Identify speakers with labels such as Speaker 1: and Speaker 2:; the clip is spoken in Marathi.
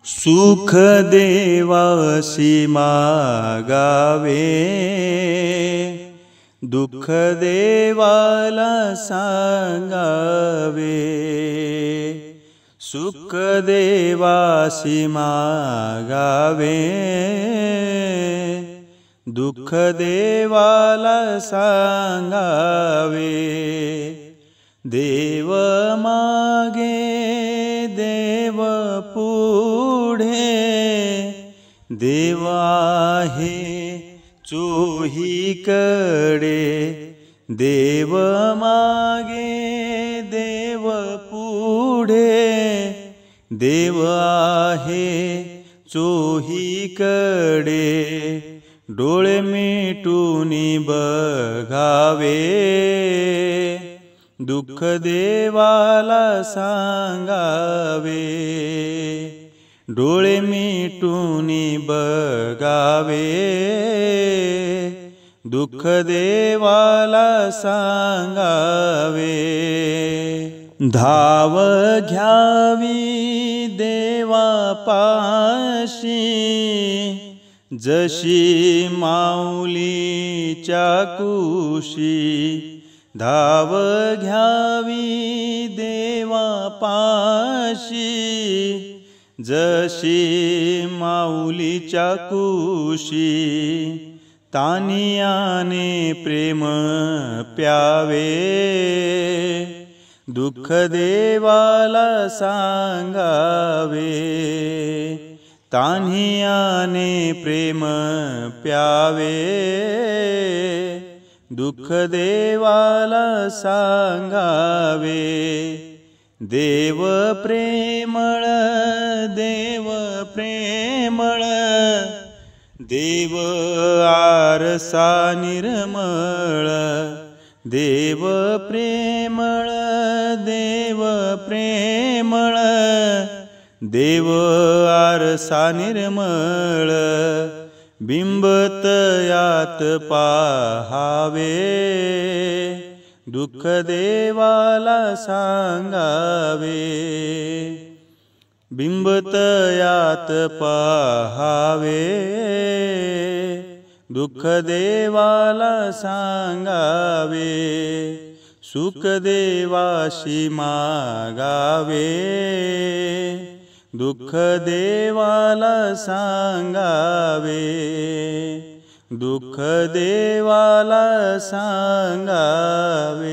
Speaker 1: सुख देवासी मागावे, दुःख देवाला सांगावे। सुख देवासी मागावे, दुःख देवाला सांगावे। देव मागे देव पुढे, देव आहे चोहीकडे। देव मागे देव पुढे, देव आहे चोहीकडे। डोळे मिटून बघावे, दुःख देवाला सांगावे। डोळे मिटून बघावे, दुःख देवाला सांगावे। धाव घ्यावी देवापाशी, जशी माऊलीच्या कुशी। धाव घ्यावी देवापाशी, जशी माऊलीच्या कुशी। तानियाने प्रेम प्यावे, दुःख देवाला सांगावे। तानियाने प्रेम प्यावे, दुःख देवाला सांगावे। देव प्रेमळ, देव प्रेमळ, देव आरसा निर्मळ। देव प्रेमळ, देव प्रेमळ, देव आरसा निर्मळ। बिंब तयात पाहावे, दुःख देवाला सांगावे। बिंब तयात पाहावे, दुःख देवाला सांगावे। सुख देवाशी मागावे, दुःख देवाला सांगावे। दुःख देवाला सांगावे।